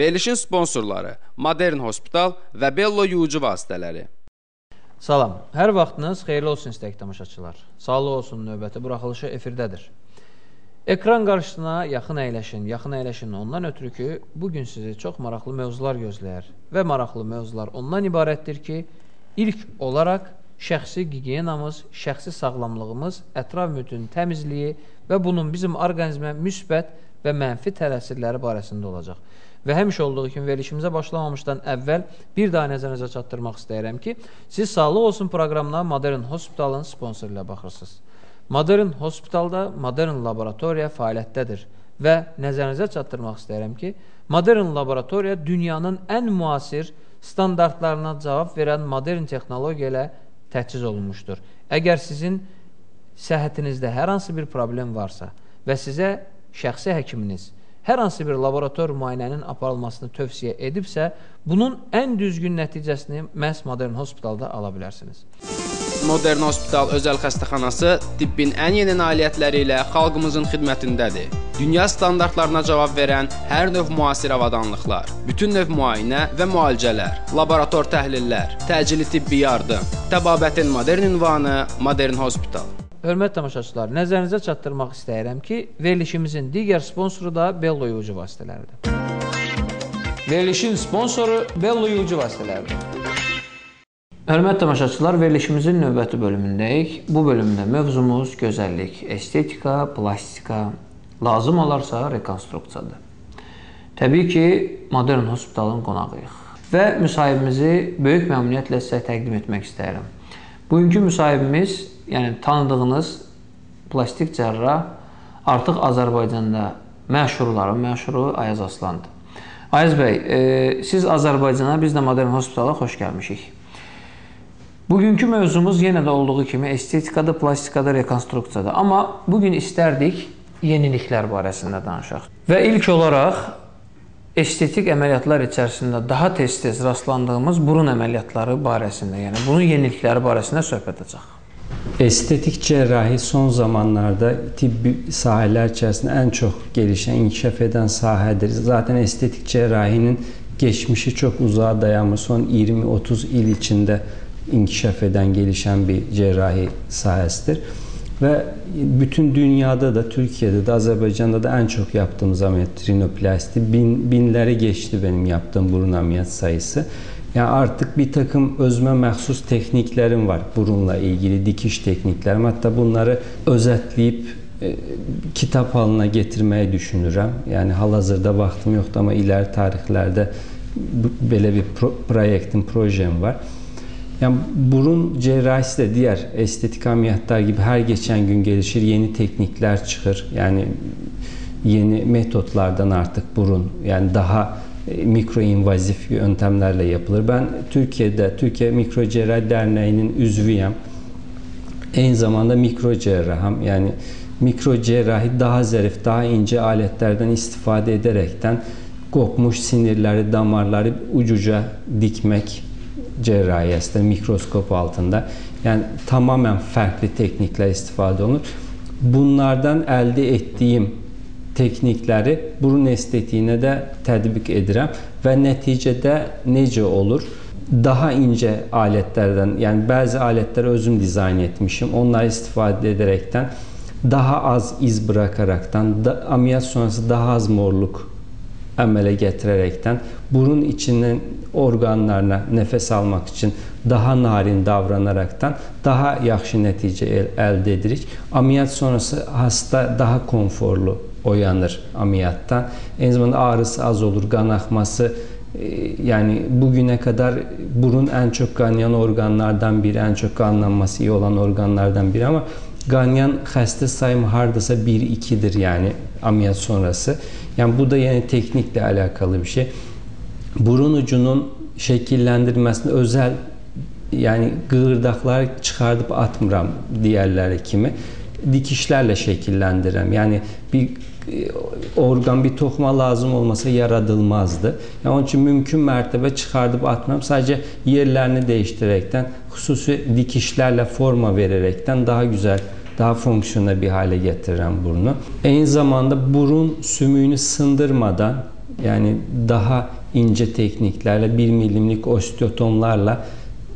Verilişin sponsorları Modern Hospital və Bello yuyucu vasitələri. Salam, hər vaxtınız xeyirli olsun istəyək tamaşaçılar. Sağlıq olsun növbəti buraxılışı efirdədir. Ekran qarşısına yaxın əyləşin ondan ötürü ki, bugün sizi çox maraqlı mövzular gözləyər və maraqlı mövzular ondan ibarətdir ki, ilk olaraq şəxsi gigiyenamız, şəxsi sağlamlığımız, ətraf mühitin təmizliyi və bunun bizim orqanizmə müsbət və mənfi təsirləri barəsində olacaq. Və həmişə olduğu kimi verilişimizə başlamamışdan əvvəl bir daha nəzərinizə çatdırmaq istəyirəm ki, siz Sağlıq olsun proqramına Modern Hospitalın sponsoru ilə baxırsınız. Modern Hospitalda Modern Laboratoriya fəaliyyətdədir və nəzərinizə çatdırmaq istəyirəm ki, Modern Laboratoriya dünyanın ən müasir standartlarına cavab verən modern texnologiya ilə təchiz olunmuşdur. Əgər sizin səhhətinizdə hər hansı bir problem varsa və sizə şəxsi həkiminiz hər hansı bir laborator müayinənin aparılmasını tövsiyə edibsə, bunun ən düzgün nəticəsini məhz Modern Hospitalda ala bilərsiniz. Modern Hospital özəl xəstəxanası tibbin ən yeni nailiyyətləri ilə xalqımızın xidmətindədir. Dünya standartlarına cavab verən hər növ müasir avadanlıqlar, bütün növ müayinə və müalicələr, laborator təhlillər, təcili tibbi yardım, təbabətin modern ünvanı Modern Hospital. Hörmət tamaşaçılar, nəzərinizə çatdırmaq istəyirəm ki, verilişimizin digər sponsoru da Bello yuyucu vasitələridir. Verilişin sponsoru Bello yuyucu vasitələridir. Hörmət tamaşaçılar, verilişimizin növbəti bölümündəyik. Bu bölümdə mövzumuz gözəllik, estetika, plastika, lazım olarsa rekonstruksiyadır. Təbii ki, Modern Hospitalın qonağıyıq və müsahibimizi böyük məmnuniyyətlə sizə təqdim etmək istəyirəm. Bugünkü müsahibimiz, yəni tanıdığınız plastik cərrah artıq Azərbaycanda məşhurların məşhuru Ayaz Aslandır. Ayaz bəy, siz Azərbaycana, biz də Modern Hospitala xoş gəlmişik. Bugünkü mövzumuz yenə də olduğu kimi estetikada, plastikada, rekonstruksiyada. Amma bugün istərdik yeniliklər barəsində danışaq. Və ilk olaraq estetik əməliyyatlar içərisində daha tez-tez rastlandığımız burun əməliyyatları barəsində, yəni bunun yenilikləri barəsində söhbət edəcək. Estetik cərrahi son zamanlarda tibbi sahələr içərisində ən çox gelişən, inkişaf edən sahədir. Zaten estetik cərrahinin geçmişi çox uzağa dayanmır. Son 20-30 il içində inkişaf edən, gelişən bir cərrahi sahəsidir. Və bütün dünyada da, Türkiye'de de, Azərbaycanda da ən çox yaptığımız ameliyat rinoplasti. Binləri geçti benim yaptığım burun ameliyat sayısı. Yani artık bir takım özümə məxsus tekniklerim var burunla ilgili, dikiş tekniklerim. Hatta bunları özetleyip kitap halına getirmeyi düşünürəm. Yani hal-hazırda vaxtım yoxdur, amma ileri tarihlerde belə bir projem var. Yani burun cerrahisi de diğer estetik ameliyatlar gibi her geçen gün gelişir, yeni teknikler çıkır. Yani yeni metotlardan artık burun, yani daha mikroinvazif yöntemlerle yapılır. Ben Türkiye'de Türkiye Mikrocerrahi Derneği'nin üzvüyüm. Aynı zamanda mikrocerrahım. Yani mikrocerrahi daha zarif, daha ince aletlerden istifade ederekten kopmuş sinirleri, damarları ucuca dikmek cerrahiyəsində, mikroskop altında. Yani tamamen farklı teknikler istifade olunur. Bunlardan elde ettiğim teknikləri burun estetiğine də tətbiq edirəm və nəticədə necə olur? Daha ince aletlərdən, yəni bəzi aletləri özüm dizayn etmişim. Onları istifadə edərəkdən, daha az iz bırakaraktan, ameliyat sonrası daha az morluq əmələ gətirərəkdən, burun içinin orqanlarına nəfəs almaq üçün daha narin davranaraktan daha yaxşı nəticə əldə edirik. Ameliyat sonrası hasta daha konforlu oyanır ameliyattan. Aynı zamanda ağrısı az olur, kan akması, yani bugüne kadar burun en çok kanayan organlardan biri, en çok kanlanması iyi olan organlardan biri, ama kanayan xəstə sayımı hardasa 1-2'dir yani ameliyat sonrası. Yani bu da yine teknikle alakalı bir şey. Burun ucunun şekillendirmesinde özel, yani gığırdakları çıkartıp atmıram diğerleri kimi. Dikişlerle şekillendirəm. Yani bir organ, bir toxuma lazım olmasa yaradılmazdı. Yani onun için mümkün mertebe çıkartıp atmam. Sadece yerlerini değiştirerekten, hususi dikişlerle forma vererekten daha güzel, daha fonksiyonel bir hale getiririm burnu. Aynı zamanda burun sümüğünü sındırmadan, yani daha ince tekniklerle 1 milimlik osteotomlarla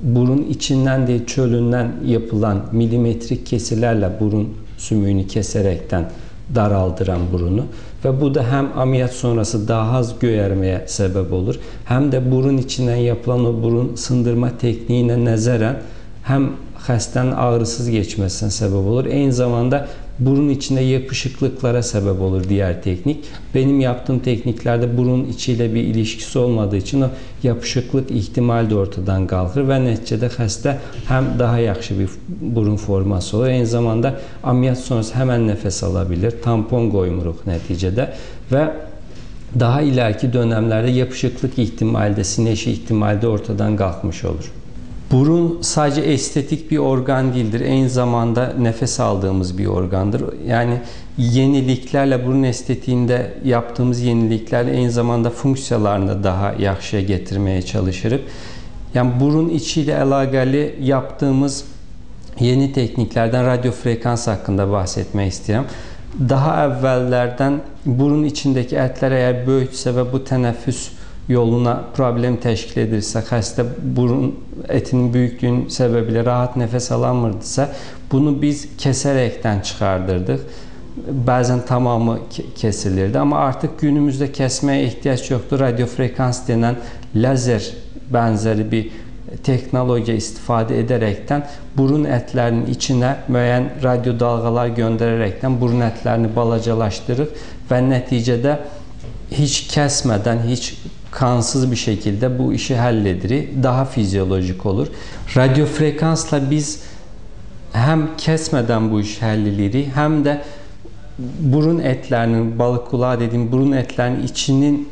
burun içinden değil çölünden yapılan milimetrik kesilerle burun sümüğünü keserekten daraldıran burunu ve bu da hem ameliyat sonrası daha az göğermeye sebep olur hem de burun içinden yapılan o burun sındırma tekniğine nazaran hem hastanın ağrısız geçmesine sebep olur. Aynı zamanda burun içinde yapışıklıklara sebep olur diğer teknik. Benim yaptığım tekniklerde burun içiyle bir ilişkisi olmadığı için o yapışıklık ihtimali de ortadan kalkır ve neticede hasta hem daha yaxşı bir burun forması olur. Aynı zamanda ameliyat sonrası hemen nefes alabilir. Tampon koymuruq neticede ve daha ileriki dönemlerde yapışıklık ihtimali de, sineşi ihtimali de ortadan kalkmış olur. Burun sadece estetik bir organ değildir. Aynı zamanda nefes aldığımız bir organdır. Yani yeniliklerle burun estetiğinde yaptığımız yeniliklerle aynı zamanda funksiyalarını daha yaxşıya getirmeye çalışırıq. Yani burun içiyle alakalı yaptığımız yeni tekniklerden radyo frekans hakkında bahsetmek istiyorum. Daha evvellerden burun içindeki etler eğer böyükse ve bu teneffüs yoluna problem təşkil edirsə, xəstə burun etinin büyüklüğünün sebebiyle rahat nefes alamırdısa bunu biz keserekten çıkardırdık. Bazen tamamı kesilirdi ama artık günümüzde kesmeye ihtiyaç yoktur. Radyo frekans denen lazer benzeri bir teknoloji istifade ederekten burun etlerinin içine müəyyən radyo dalgalar göndererekten burun etlerini balacalaştırır ve neticede hiç kesmeden, hiç kansız bir şekilde bu işi halledilir. Daha fizyolojik olur. Radyo frekansla biz hem kesmeden bu işi halledilir hem de burun etlerinin, balık kulağı dediğim burun etlerinin içinin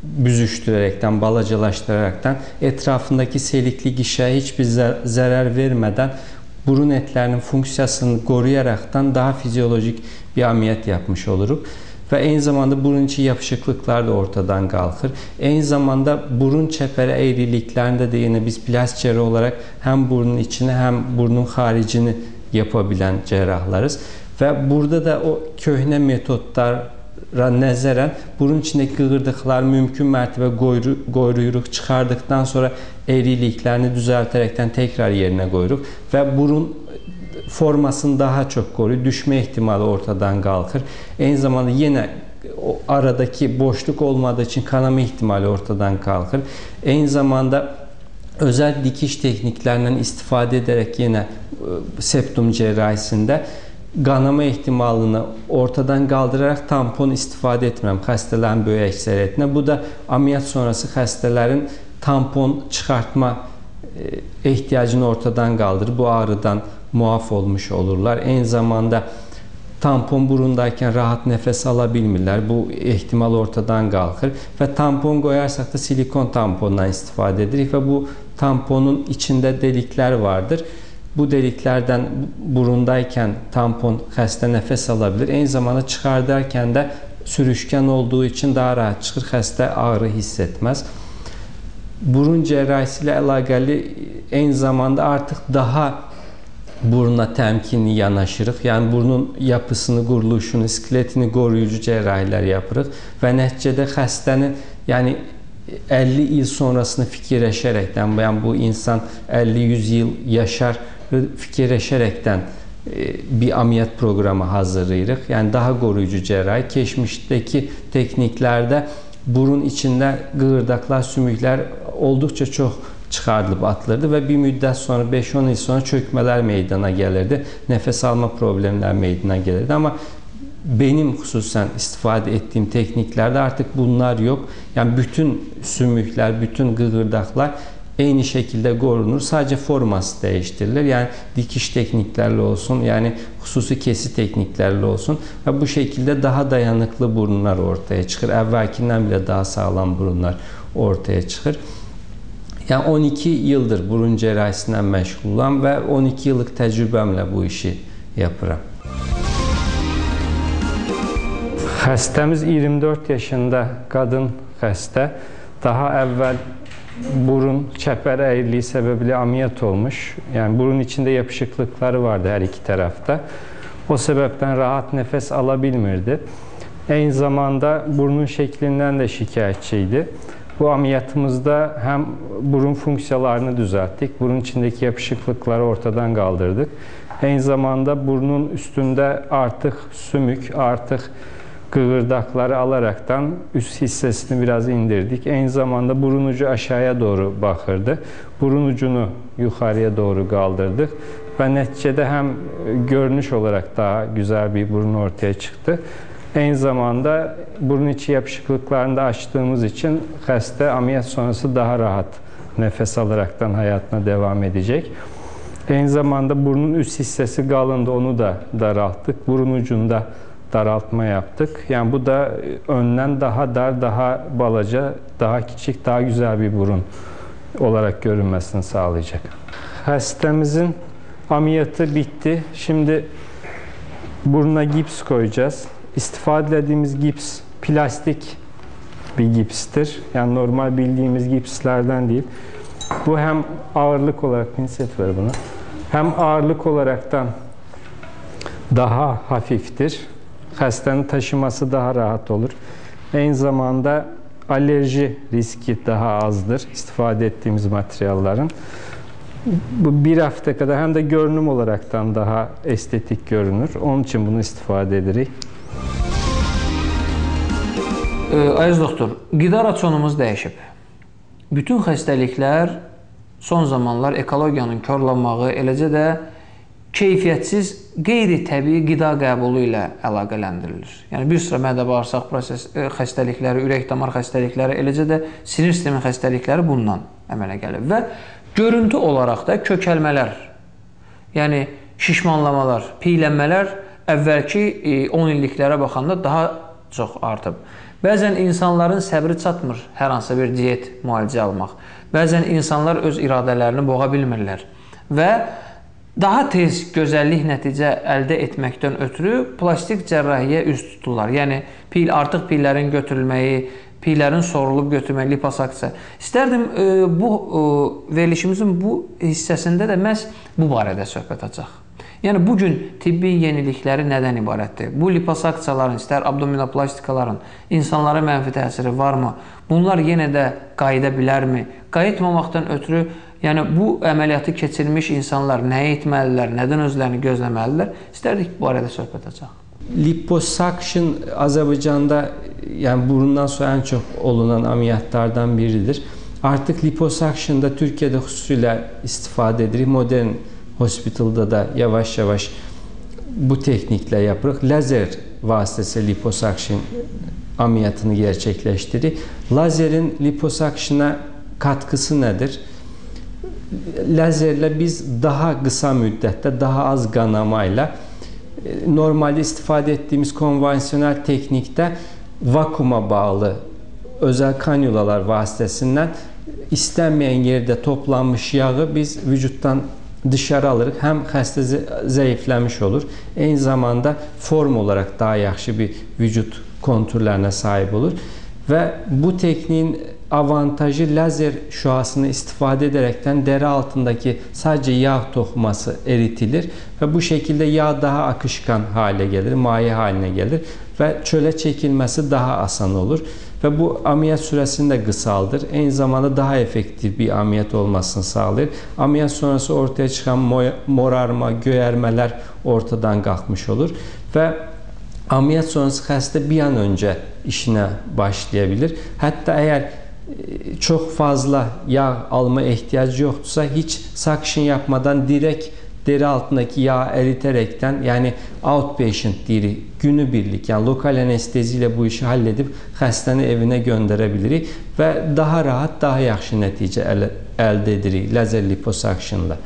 büzüştürerekten, balacalaştıraraktan etrafındaki selikli gişeye hiçbir zarar vermeden burun etlerinin fonksiyasını koruyaraktan daha fizyolojik bir ameliyat yapmış oluruz. Ve aynı zamanda burun içi yapışıklıklar da ortadan kalkır. Aynı zamanda burun çeperi eğriliklerinde de yine biz plastik cerrah olarak hem burnun içini hem burnun haricini yapabilen cerrahlarız. Ve burada da o köhne metotlara nəzərən burun içindeki qığırdıqlar mümkün mertebe qoyuruq. Çıxardıktan sonra eğriliklerini düzelterekten tekrar yerine qoyuruq. Ve burun formasını daha çok koruyor. Düşme ihtimali ortadan kalkır. Aynı zamanda yine o aradaki boşluk olmadığı için kanama ihtimali ortadan kalkır. Aynı zamanda özel dikiş tekniklerinden istifade ederek yine septum cerrahisinde kanama ihtimalini ortadan kaldırarak tampon istifade etmem hastaların böyük ekseriyetine. Bu da ameliyat sonrası hastaların tampon çıkartma ihtiyacını ortadan kaldırır. Bu ağrıdan muaf olmuş olurlar. Aynı zamanda tampon burundayken rahat nefes alabilmirlər. Bu ihtimal ortadan kalkır ve tampon koyarsak da silikon tampondan istifade edirik ve bu tamponun içinde delikler vardır. Bu deliklerden burundayken tampon xəstə nefes alabilir. Aynı zamanda çıkardarken de sürüşken olduğu için daha rahat çıkır. Xəstə ağrı hissetmez. Burun cerrahisiyle alakalı aynı zamanda artık daha buruna temkinli yanaşırıq. Yani burnun yapısını, quruluşunu, skeletini koruyucu cerrahiler yapırıq ve neticede xəstənin yani 50 yıl sonrasını fikirləşərəkdən, yani bu insan 50-100 yıl yaşar fikirləşərəkdən bir ameliyat programı hazırlayırıq. Yani daha koruyucu cerrahi. Geçmişteki tekniklerde burun içinde qığırdaqlar, sümükler oldukça çok çıxarılıb atılırdı ve bir müddət sonra 5-10 yıl sonra çökmeler meydana gelirdi. Nefes alma problemler meydana gelirdi ama benim hususen istifade ettiğim tekniklerde artık bunlar yok. Yani bütün sümükler, bütün qığırdaqlar aynı şekilde korunur. Sadece forması değiştirilir. Yani dikiş tekniklerle olsun, yani hususi kesi tekniklerle olsun ve bu şekilde daha dayanıklı burunlar ortaya çıkır. Evvelkinden bile daha sağlam burunlar ortaya çıkır. Yani 12 yıldır burun cerrahisinden məşğulam ve 12 yıllık tecrübemle bu işi yapıram. Xəstəmiz 24 yaşında kadın xəstə. Daha evvel burun çəpəri əyriliği sebebiyle ameliyat olmuş. Yani burun içinde yapışıklıkları vardı her iki tarafta. O sebepten rahat nefes alabilmirdi. Aynı zamanda burnun şeklinden de şikayetçiydi. Bu ameliyatımızda hem burun fonksiyalarını düzelttik, burun içindeki yapışıklıkları ortadan kaldırdık. Aynı zamanda burnun üstünde artık sümük, artık kıvırdakları alaraktan üst hissesini biraz indirdik. Aynı zamanda burun ucu aşağıya doğru bakırdı. Burun ucunu yukarıya doğru kaldırdık. Ve neticede hem görünüş olarak daha güzel bir burun ortaya çıktı. Aynı zamanda burun içi yapışıklıklarını da açtığımız için hasta ameliyat sonrası daha rahat nefes alaraktan hayatına devam edecek. Aynı zamanda burnun üst hissesi kalındı, onu da daralttık. Burun ucunda daraltma yaptık. Yani bu da önden daha dar, daha balaca, daha küçük, daha güzel bir burun olarak görünmesini sağlayacak. Hastamızın ameliyatı bitti. Şimdi burnuna gips koyacağız. İstifade ettiğimiz gips plastik bir gipstir. Yani normal bildiğimiz gipslerden değil. Bu hem ağırlık olarak, pinset ver buna, hem ağırlık olaraktan daha hafiftir. Hastanın taşıması daha rahat olur. Aynı zamanda alerji riski daha azdır istifade ettiğimiz materyallerin. Bu bir hafta kadar hem de görünüm olaraktan daha estetik görünür. Onun için bunu istifade ederiz. Aziz doktor, qida rasionumuz dəyişib. Bütün xəstəliklər son zamanlar ekologiyanın korlanmağı, eləcə də keyfiyyətsiz, qeyri-təbii qida qəbulu ilə əlaqələndirilir. Yəni, bir sıra mədə-bağırsaq xəstəlikləri, ürək-damar xəstəlikləri, eləcə də sinir sistemi xəstəlikləri bundan əmələ gəlir. Və görüntü olaraq da kökəlmələr, yəni şişmanlamalar, piylənmələr əvvəlki 10 illiklərə baxanda daha çox artıb. Bəzən insanların səbri çatmır hər hansı bir diyet müalicə almaq. Bəzən insanlar öz iradələrini boğa bilmirlər və daha tez gözəllik nəticə əldə etməkdən ötürü plastik cərrahiyə üz tuturlar. Yəni, artıq pillərin götürülməyi, pillərin sorulub götürməyi, liposaksiya. İstərdim bu verilişimizin bu hissəsində də məhz bu barədə söhbət açaq. Yəni, bugün tibbi yenilikləri nədən ibarətdir? Bu liposaksiyaların, istər abdominoplastikaların insanlara mənfi təsiri varmı? Bunlar yenə də qayıda bilərmi? Qayıtmamaqdan ötürü, yəni bu əməliyyatı keçirmiş insanlar nəyə etməlilər, nədən özlərini gözləməlidirlər? İstərdik bu barədə söhbət açaq. Liposuction Azərbaycanda yəni burundan sonra ən çox olunan ameliyatlardan biridir. Artıq liposuction'da Türkiyədə xüsusilə istifadə edirik. Modern hospitalda da yavaş-yavaş bu tekniklə yapırıq. Lazer vasitəsilə liposuction ameliyatını gerçekleştirir. Lazerin liposuction'a katkısı nədir? Lazerlə biz daha qısa müddətdə, daha az qanamayla normalde istifadə etdiyimiz konvansiyonel teknikdə vakuma bağlı özel kanülalar vasitəsindən istənməyən yerdə toplanmış yağı biz vücutdan dışarı alırıq. Həm xəstə zəifləmiş olur, eyni zamanda form olarak daha yaxşı bir vücut konturlarına sahib olur və bu tekniğin avantajı lazer şüasını istifadə edərekten deri altındaki sadece yağ toxuması eritilir və bu şekilde yağ daha akışkan hale gelir, maye haline gelir və çölə çekilmesi daha asan olur və bu ameliyat süresini de kısaldır. Aynı zamanda daha efektif bir ameliyat olmasını sağlayır. Ameliyat sonrası ortaya çıkan morarma, göyərmələr ortadan qalxmış olur və ameliyat sonrası xəstə bir an önce işine başlayabilir. Hatta eğer çok fazla yağ alma ihtiyacı yoksa hiç suction yapmadan direkt deri altındaki yağ eriterekten, yani outpatient diri günübirlik, yani lokal anesteziyle bu işi halledip xəstəni evinə göndərebilirik və daha rahat, daha yaxşı nəticə əldə edirik lazer liposuction'la.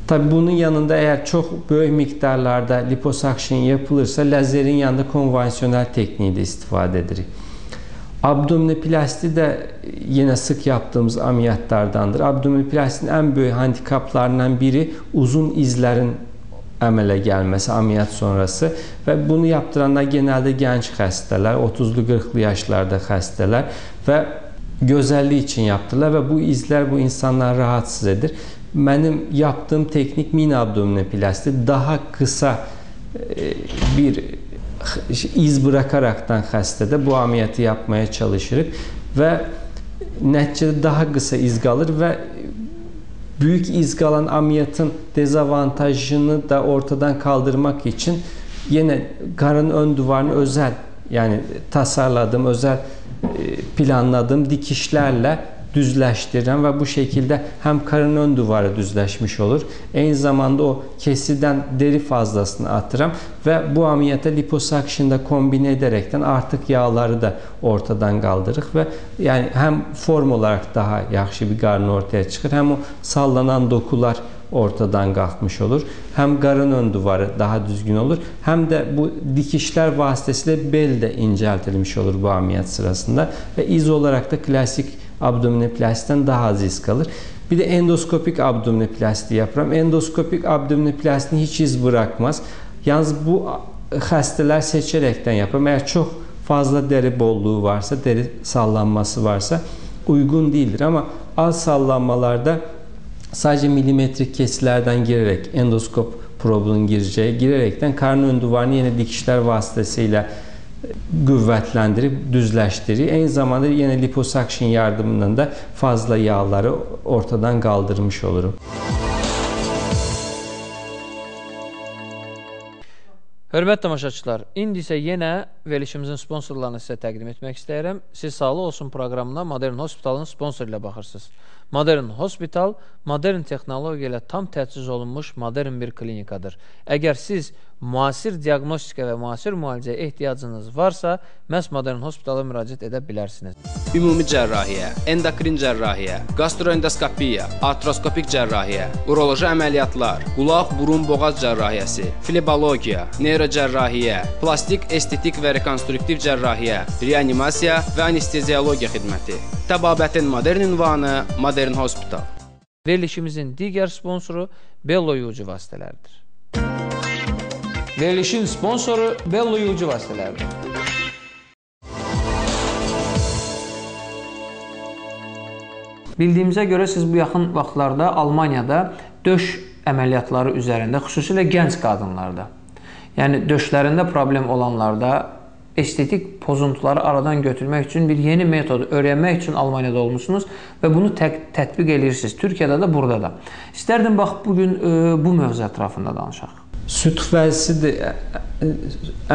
Tabii bunun yanında eğer çok büyük miktarlarda liposuction yapılırsa lazerin yanında konvansiyonel tekniği de istifade edirik. Abdominoplasti de yine sık yaptığımız ameliyatlardandır. Abdominoplastin en büyük handikaplarından biri uzun izlerin əmələ gəlməsi ameliyat sonrası ve bunu yaptıranlar genelde genç xəstələr, 30'lu 40'lı yaşlarda xəstələr ve gözəllik için yaptırlar ve bu izler bu insanları rahatsız edir. Benim yaptığım teknik mini abdominoplasti daha kısa bir iz bırakaraktan xəstədə bu əməliyyatı yapmaya çalışırıq və nəticədə daha qısa iz qalır və böyük iz qalan əməliyyatın dezavantajını da ortadan kaldırmaq üçün yenə qarın ön duvarını özəl, yəni tasarladığım, özəl planladığım dikişlərlə düzləşdirirəm və bu şəkildə həm karın ön duvarı düzləşmiş olur, eyni zamanda o kesidən deri fazlasını atıram və bu əməliyyata liposakşında kombinə edərəkdən artıq yağları da ortadan qaldırırıq və yəni həm form olaraq daha yaxşı bir qarın ortaya çıxır, həm o sallanan dokular ortadan qalxmış olur, həm qarın ön duvarı daha düzgün olur, həm də bu dikişlər vasitəsilə bel də incəltilmiş olur bu əməliyyat sırasında və iz olaraq da klassik abdominoplastikdən daha az iz qalır. Bir də endoskopik abdominoplastik yapıram. Endoskopik abdominoplastik heç iz bırakmaz. Yalnız bu xəstələr seçərəkdən yapıram. Əgər çox fazla deri bolluğu varsa, deri sallanması varsa uyğun değildir. Amma az sallanmalarda sadece milimetrik kesilərdən girərək, endoskop probunun girərəkdən karın ön duvarını yenə dikişlər vasitəsilə qüvvətləndirib düzləşdirir. Eyni zamanda yenə liposakşın yardımından da fazla yağları ortadan qaldırmış olurum. Hörmətli tamaşaçılar, indi isə yenə verilişimizin sponsorlarını sizə təqdim etmək istəyirəm. Siz Sağlıq Olsun proqramına Modern Hospitalın sponsoru ilə baxırsınız. Modern Hospital, modern texnologiya ilə tam təchiz olunmuş modern bir klinikadır. Əgər siz müasir diaqnostika və müasir müalicəyə ehtiyacınız varsa, məhz Modern Hospitala müraciət edə bilərsiniz. Ümumi cərrahiyyə, endokrin cərrahiyyə, gastroendoskopiya, artroskopik cərrahiyyə, uroloji əməliyyatlar, qulaq, burun, boğaz cərrahiyyəsi, flebologiya, neyrocərrahiyyə, plastik, estetik və rekonstruktiv cərrahiyyə, reanimasiya və anesteziologiya xidməti. Təbabətin modern ünvanı Modern Hospital. Verilişimizin digər sponsoru Bello yuyucu vasitələridir. Verilişin sponsoru Bello yuyucu vasitələridir. Bildiyimizə görə siz bu yaxın vaxtlarda Almaniyada döş əməliyyatları üzərində, xüsusilə gənc qadınlarda, yəni döşlərində problem olanlarda estetik pozuntuları aradan götürmək üçün bir yeni metodu öyrənmək üçün Almaniyada olmuşsunuz və bunu tətbiq edirsiniz. Türkiyədə də, burada da. İstərdim, bax, bugün bu mövzu ətrafında danışaq. Süd vəzisidir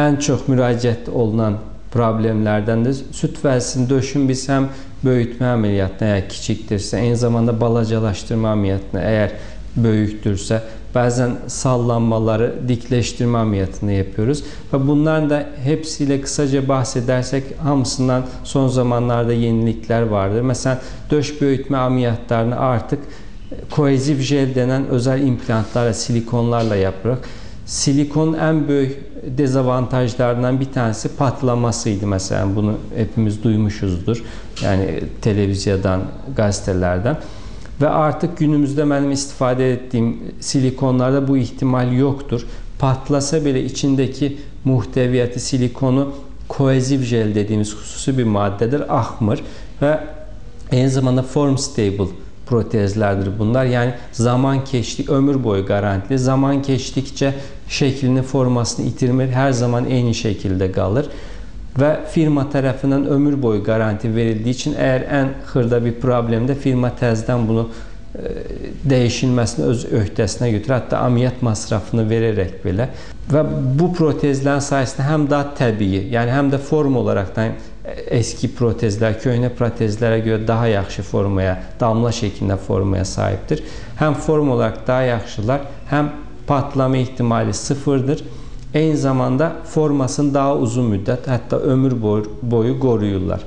ən çox müraciət olunan problemlərdəndir. Süd vəzisinin döşün biz həm böyütmə əməliyyatına, əgər kiçikdirsə, eyni zamanda balacalaşdırma əməliyyatına, əgər böyükdürsə, bəzən sallanmaları dikləşdirmə əməliyyatını yapıyoruz və bunların da hepsi ilə qısaca bahs edərsək, hamısından son zamanlarda yeniliklər vardır. Məsələn, döş böyütmə əməliyyatlarını artıq koeziv jel denen özel implantlarla, silikonlarla yapırıq. Silikonun en büyük dezavantajlarından bir tanesi patlamasıydı. Mesela bunu hepimiz duymuşuzdur. Yani televizyondan, gazetelerden. Ve artık günümüzde benim istifade ettiğim silikonlarda bu ihtimal yoktur. Patlasa bile içindeki muhteviyatı, silikonu koeziv jel dediğimiz hususi bir maddedir. Ahmır ve aynı zamanda form stable protezlerdir bunlar. Yani zaman geçti, ömür boyu garantili. Zaman geçtikçe şeklini, formasını itirmir. Her zaman aynı şekilde kalır. Ve firma tarafından ömür boyu garanti verildiği için eğer en xırda bir problemde firma tezden bunu değişilmesini öz öhdəsinə götürür. Hatta ameliyat masrafını vererek bile. Ve bu protezlerin sayesinde hem daha təbii, yani hem de form olaraktan eski protezler, köhnə protezlərə görə daha yaxşı formaya, damla şeklinde formaya sahiptir. Hem form olarak daha yaxşılar, hem patlama ihtimali sıfırdır. Aynı zamanda formasını daha uzun müddət, hatta ömür boyu koruyurlar.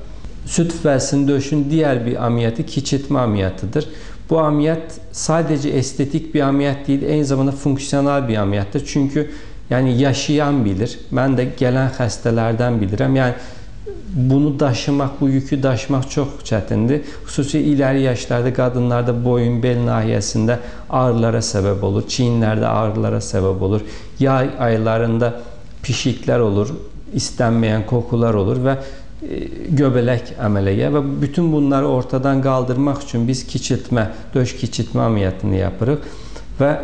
Süd vəzisinin döşün diğer bir ameliyatı kiçiltmə ameliyatıdır. Bu ameliyat sadece estetik bir ameliyat değil, aynı zamanda fonksiyonel bir ameliyattır. Çünkü yani yaşayan bilir. Ben de gelen xəstələrdən bilirəm. Yani bunu daşımaq, bu yükü daşımaq çox çətindir. Xüsusi ileri yaşlarda qadınlarda boyun, bel nahiyəsində ağrılara səbəb olur. Çiyinlərdə ağrılara səbəb olur. Yay aylarında pişiklər olur, istenmeyen kokular olur ve göbelek əməliyyatı ve bütün bunları ortadan kaldırmak için biz kiçiltmə, döş kiçiltmə ameliyatını yapırıq ve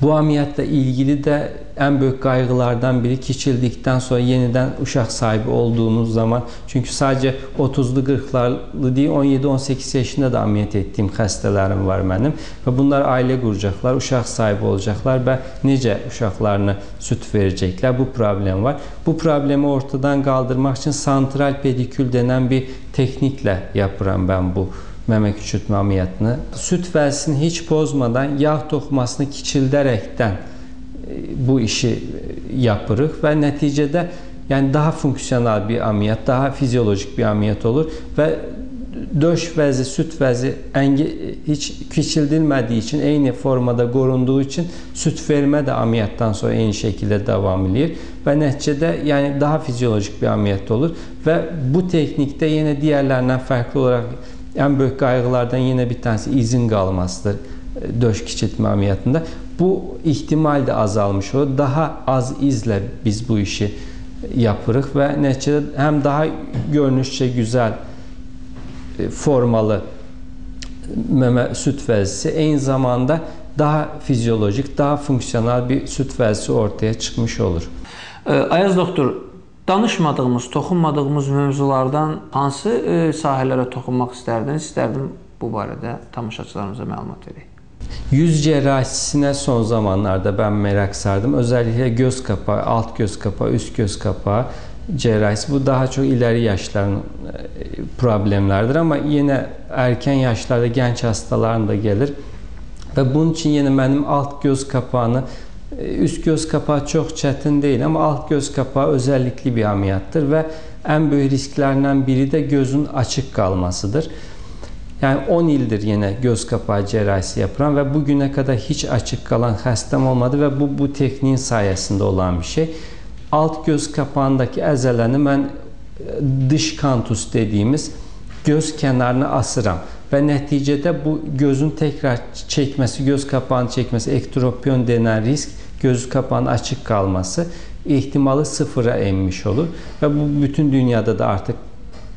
Bu ameliyatla ilgili de en büyük kaygılardan biri kiçildikten sonra yeniden uşaq sahibi olduğunuz zaman, çünkü sadece 30'lu 40'larlı değil, 17-18 yaşında da ameliyat ettiğim xəstələrim var mənim ve bunlar aile kuracaklar, uşaq sahibi olacaklar ve necə uşaqlarına süt verecekler, bu problem var. Bu problemi ortadan kaldırmak için santral pedikül denen bir teknikle yapıram ben bu meme küçültme ameliyatını. Süt vəzini hiç bozmadan yağ toxumasını kiçildərəkdən bu işi yapırıq və nəticədə yani daha fonksiyonel bir ameliyat, daha fizyolojik bir ameliyat olur ve döş vəzi, süt vəzi hiç kiçildilmədiyi için, eyni formada qorunduğu için süt vermə də ameliyattan sonra eyni şekilde devam edir ve nəticədə yani daha fizyolojik bir ameliyat olur ve bu teknikte yine diğerlerinden farklı olarak en büyük kaygılardan yine bir tanesi izin kalmasıdır döş kiçiltme ameliyatında. Bu ihtimal de azalmış olur. Daha az izle biz bu işi yapırıq və nəticədə hem daha görünüşçe güzel formalı meme süt vəzisi, eyni zamanda daha fizyolojik, daha fonksiyonel bir süt vəzisi ortaya çıkmış olur. Ayaz doktor, danışmadığımız, toxunmadığımız mövzulardan hansı sahələrə toxunmaq istərdiniz? İstərdim bu barədə tamaşaçılarımıza məlumat verək. Yüz cerrahisine son zamanlarda ben merak sardım. Özellikle göz kapağı, alt göz kapağı, üst göz kapağı cerrahisi. Bu daha çok ileri yaşların problemlerdir ama yine erken yaşlarda genç hastaların da gelir. Ve bunun için yine benim alt göz kapağını, üst göz kapağı çok çətin değil ama alt göz kapağı özellikli bir ameliyattır ve en büyük risklerinden biri de gözün açık kalmasıdır. Yani 10 ildir yine göz kapağı cerrahisi yapıram ve bugüne kadar hiç açık kalan hastam olmadı ve bu tekniğin sayesinde olan bir şey. Alt göz kapağındaki əzələni ben dış kantus dediğimiz göz kenarına asıram ve neticede bu gözün tekrar çekmesi, göz kapağını çekmesi, ektropion denen risk, göz kapağının açık kalması ihtimali sıfıra inmiş olur ve bu bütün dünyada da artık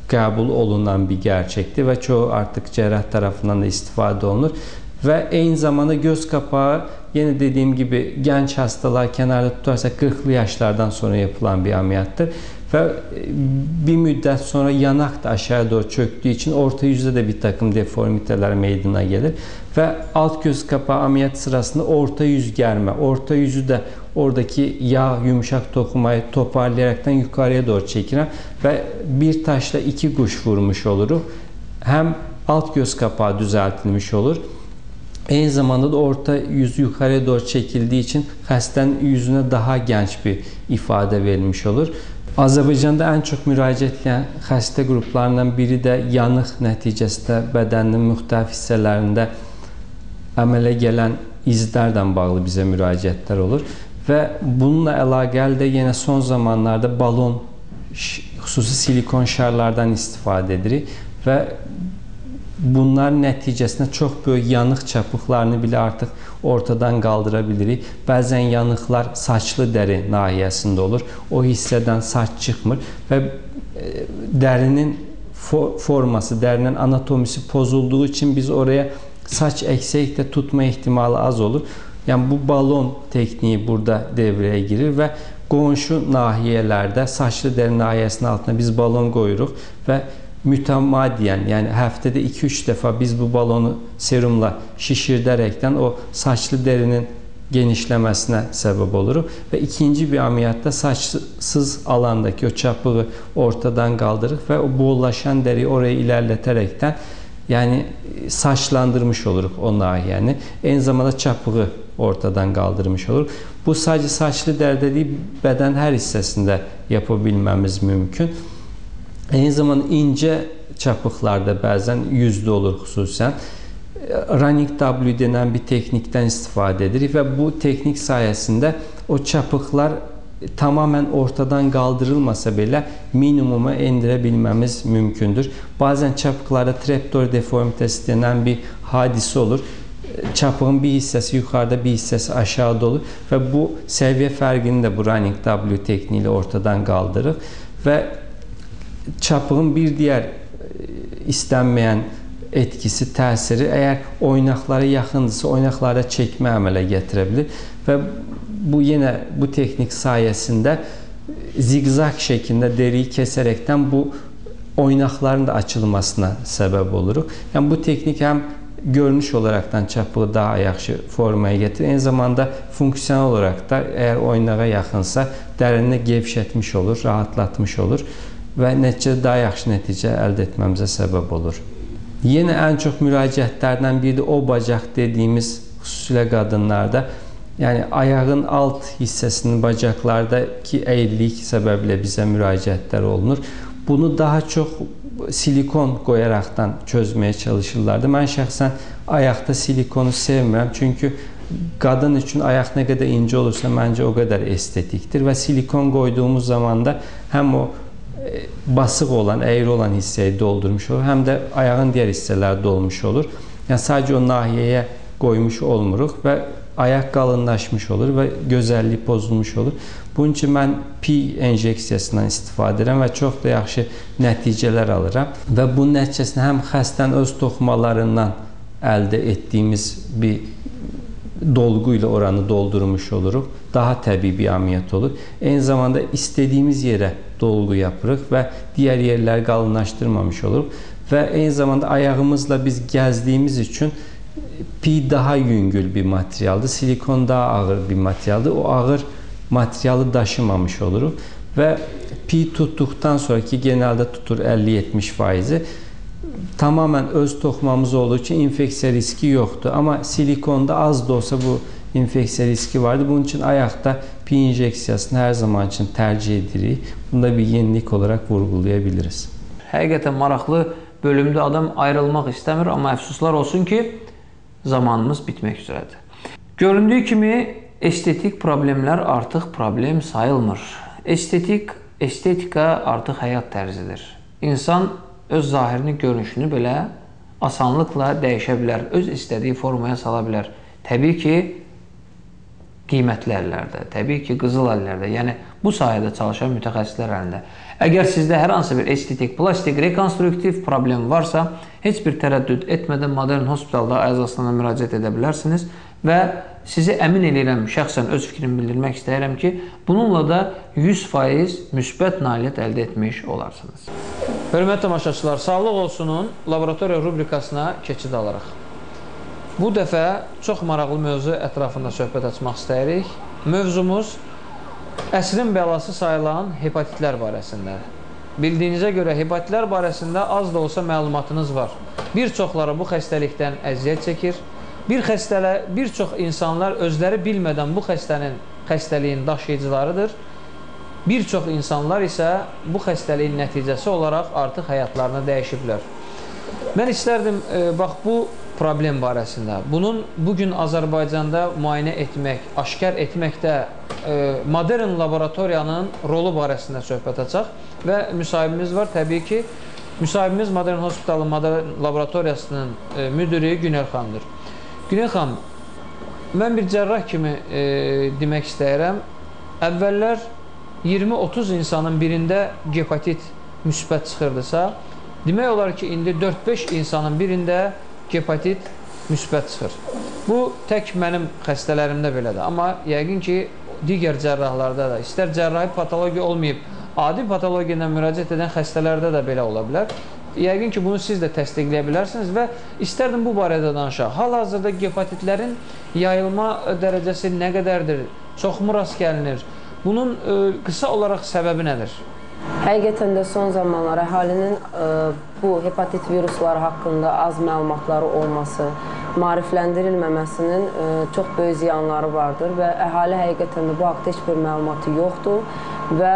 kabul olunan bir gerçekti ve çoğu artık cerrah tarafından da istifade olunur. Ve aynı zamanda göz kapağı yine dediğim gibi genç hastalar kenarda tutarsa 40'lı yaşlardan sonra yapılan bir ameliyattır. Ve bir müddet sonra yanak da aşağı doğru çöktüğü için orta yüzde de bir takım deformiteler meydana gelir. Ve alt göz kapağı ameliyat sırasında orta yüz germe, orta yüzü de oradaki yağ, yumuşak dokumayı toparlayaraktan yukarıya doğru çekilir ve bir taşla iki kuş vurmuş oluruz. Hem alt göz kapağı düzeltilmiş olur. Aynı zamanda da orta yüz yukarıya doğru çekildiği için hastanın yüzüne daha genç bir ifade verilmiş olur. Azərbaycanda en çok müraciət edən xəstə qruplarından biri de yanıq nəticəsində bədənin müxtəlif hissələrində əmələ gələn izlərdən bağlı bizə müraciətlər olur. Və bununla əlaqəli də yenə son zamanlarda balon, xüsusi silikon şarlardan istifadə edirik və bunların nəticəsində çox böyük yanıq çapıqlarını bile artıq ortadan kaldırabilirik. Bəzən yanıqlar saçlı dəri nahiyəsində olur. O hissədən saç çıxmır və dərinin forması, dərinin anatomisi pozulduğu için biz oraya saç eksik de tutma ihtimali az olur. Yani bu balon tekniği burada devreye girir ve qonşu nahiyelerde saçlı dəri nahiyəsinin altına biz balon koyuruq və mütemadiyen yani haftada 2-3 defa biz bu balonu serumla şişirderekten o saçlı derinin genişlemesine sebep olur ve ikinci bir ameliyatta saçsız alandaki o çapığı ortadan kaldırır ve o bollaşan deriyi oraya ilerleterekten yani saçlandırmış oluruz o nahiyeni. Aynı zamanda çapığı ortadan kaldırmış olur. Bu sadece saçlı deride değil, beden her hissesinde yapabilmemiz mümkün. Aynı zamanda ince çapıqlarda bəzən yüzlü olur xüsusən. Running W denen bir teknikten istifadə edirik və bu teknik sayesinde o çapıqlar tamamen ortadan kaldırılmasa bile minimuma indirebilmemiz mümkündür. Bazen çapıqlarda trapdoor deformitesi denen bir hadise olur. Çapığın bir hissesi yukarıda, bir hissesi aşağıda olur ve bu seviye fərqini de bu Running W tekniğiyle ortadan kaldırır ve çapığın bir diğer istenmeyen etkisi, təsiri əgər oynaqlara yaxındırsa, oynaqlara çəkmə əmələ gətirə bilir və bu yenə bu texnik sayəsində ziqzaq şəklində deriyi kəsərəkdən bu oynaqların da açılmasına səbəb oluruq. Yəni bu texnik həm görünüş olaraqdan çapığı daha yaxşı formaya gətirir. Eyni zamanda funksional olaraq da əgər oynağa yaxınsa dərinini gevşətmiş olur, rahatlatmış olur və nəticədə daha yaxşı nəticə əldə etməmizə səbəb olur. Yenə ən çox müraciətlərdən biri də o bacaq dediyimiz, xüsusilə qadınlarda, yəni ayağın alt hissəsinin bacaqlardakı əyrilik səbəblə bizə müraciətlər olunur. Bunu daha çox silikon qoyaraqdan çözməyə çalışırlardı. Mən şəxsən ayaqda silikonu sevmirəm. Çünki qadın üçün ayaq nə qədər incə olursa, məncə o qədər estetikdir və silikon qoyduğumuz zaman da həm o basıq olan, əyri olan hissəyi doldurmuş olur, həm də ayağın digər hissələri dolmuş olur. Yəni sadəcə o nahiyəyə qoymuş olmuruq və ayaq qalınlaşmış olur və gözəllik pozulmuş olur. Bunun üçün mən pi enjeksiyasından istifadə edirəm və çox da yaxşı nəticələr alıram. Və bunun nəticəsində həm xəstənin öz toxumalarından əldə etdiyimiz bir dolgu ilə oranı doldurmuş oluruq. Daha təbii bir əməliyyat olur. Eyni zamanda istədiyimiz yerə dolgu yapırıq və digər yerləri qalınlaşdırmamış oluruq. Və eyni zamanda ayağımızla biz gəzdiyimiz üçün pi daha yüngül bir materialdır, silikon daha ağır bir materialdır. O ağır materialı daşımamış oluruq və pi tutduqdan sonra ki, genəldə tutur 50-70%, tamamən öz toxumamız olduğu için infeksiya riski yoxdur. Amma silikonda az da olsa bu infeksiya riski vardır. Bunun üçün ayaqda pi injeksiyasını hər zaman üçün tərcih edirik. Bunu da bir yenilik olaraq vurğulaya biliriz. Həqiqətən maraqlı bölümdə adam ayrılmaq istəmir, amma əfsuslar olsun ki, zamanımız bitmək üzrədir. Göründüyü kimi estetik problemlər artıq problem sayılmır. Estetika artıq həyat tərzidir. İnsan öz zahirini, görünüşünü belə asanlıqla dəyişə bilər, öz istədiyi formaya sala bilər. Təbii ki, qiymətli əllərdə, təbii ki, qızıl əllərdə, yəni bu sahədə çalışan mütəxəssislər əlində. Əgər sizdə hər hansı bir estetik, plastik, rekonstruktiv problem varsa, heç bir tərəddüd etmədən Modern Hospitalda Ayaz Aslan'a müraciət edə bilərsiniz və sizi əmin edirəm, şəxsən öz fikrimi bildirmək istəyirəm ki, bununla da 100% müsbət nailiyyət əldə etmiş olarsınız. Hörmətli tamaşaçılar, Sağlıq Olsunun laboratoriya rubrikasına keçid alaraq. Bu dəfə çox maraqlı mövzu ətrafında söhbət açmaq istəyirik. Mövzumuz əsrin bəlası sayılan hepatitlər barəsində. Bildiyinizə görə hepatitlər barəsində az da olsa məlumatınız var. Bir çoxları bu xəstəlikdən əziyyət çəkir. Bir çox insanlar özləri bilmədən bu xəstəliyin daşıyıcılarıdır. Bir çox insanlar isə bu xəstəliyin nəticəsi olaraq artıq həyatlarını dəyişiblər. Mən istərdim, bax bu problem barəsində, bunun bugün Azərbaycanda müayinə etmək, aşkar etməkdə modern laboratoriyanın rolu barəsində söhbət açaq və müsahibimiz var. Təbii ki, müsahibimiz Modern Hospitalın modern laboratoriyasının müdürü Günel xanımdır. Günel xanım, mən bir cərrah kimi demək istəyirəm. Əvvəllər 20-30 insanın birində hepatit müsbət çıxırdısa, demək olar ki, indi 4-5 insanın birində hepatit müsbət çıxır. Bu, tək mənim xəstələrimdə belədir. Amma yəqin ki, digər cərrahlarda da, istər cərrahi patologiya olmayıb, adi patologiyadan müraciət edən xəstələrdə də belə ola bilər. Yəqin ki, bunu siz də təsdiqləyə bilərsiniz və istərdim bu barədə danışaq. Hal-hazırda hepatitlərin yayılma dərəcəsi nə qədərdir? Çoxmu rast gəlinir? Bunun qısa olaraq səbəbi nədir? Həqiqətən də son zamanlar əhalinin bu hepatit virusları haqqında az məlumatları olması, maarifləndirilməməsinin çox böyük ziyanları vardır və əhali həqiqətən də bu haqda heç bir məlumatı yoxdur və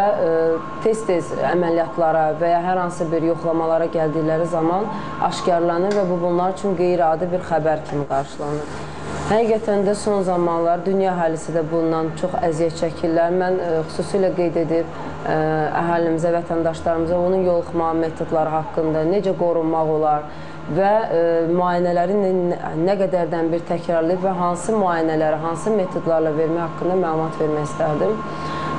tez-tez əməliyyatlara və ya hər hansı bir yoxlamalara gəldikləri zaman aşkarlanır və bu bunlar üçün qeyri-adi bir xəbər kimi qarşılanır. Həqiqətən də son zamanlar dünya əhalisi də bundan çox əziyyət çəkirlər. Mən xüsusilə qeyd edib əhalimizə, vətəndaşlarımıza onun yoluxma metodları haqqında necə qorunmaq olar və müayinələrin nə qədərdən bir təkrarlayıb və hansı müayinələri, hansı metodlarla vermək haqqında məlumat vermək istərdim.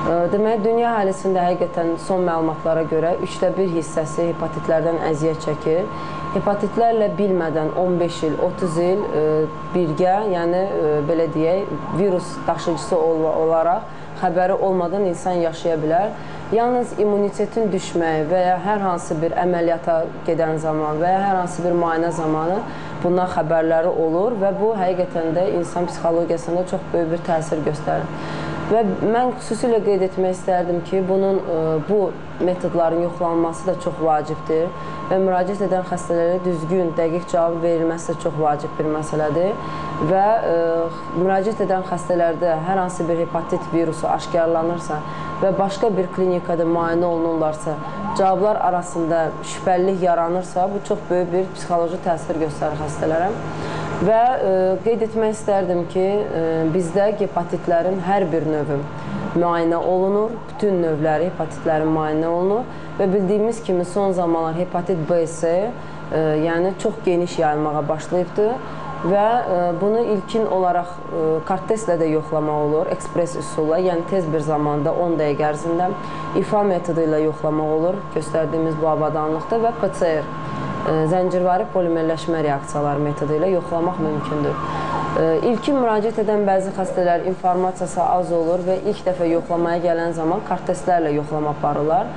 Demək, dünya əhalisində həqiqətən son məlumatlara görə 1/3 hissəsi hepatitlərdən əziyyət çəkir. Hepatitlərlə bilmədən 15 il, 30 il birgə, yəni belə deyək, virus daşıyıcısı olaraq xəbəri olmadan insan yaşaya bilər. Yalnız immunitetin düşməyi və ya hər hansı bir əməliyyata gedən zaman və ya hər hansı bir müayinə zamanı bundan xəbərləri olur və bu həqiqətən də insan psixologiyasında çox böyük bir təsir göstərir. Və mən xüsusilə qeyd etmək istərdim ki, bu metodların yoxlanılması da çox vacibdir və müraciət edən xəstələrə düzgün, dəqiq cavab verilməsi də çox vacib bir məsələdir və müraciət edən xəstələrdə hər hansı bir hepatit virusu aşkarlanırsa və başqa bir klinikada müayinə olunurlarsa, cavablar arasında şübhəlilik yaranırsa, bu çox böyük bir psixoloji təsir göstərir xəstələrə. Və qeyd etmək istərdim ki, bizdə hepatitlərin hər bir növü müayinə olunur, bütün növləri hepatitlərin müayinə olunur və bildiyimiz kimi son zamanlar hepatit B-C yəni çox geniş yayılmağa başlayıbdır və bunu ilkin olaraq kart-testlə də yoxlamaq olur, ekspres üsulla, yəni tez bir zamanda 10 dəqiqə ərzində ifa metodu ilə yoxlamaq olur göstərdiyimiz bu avadanlıqda və PCR zəncirvari polimerləşmə reaksiyaları metodu ilə yoxlamaq mümkündür. İlkin müraciət edən bəzi xəstələr informasiyası az olur və ilk dəfə yoxlamaya gələn zaman kart-testlərlə yoxlama aparırlar.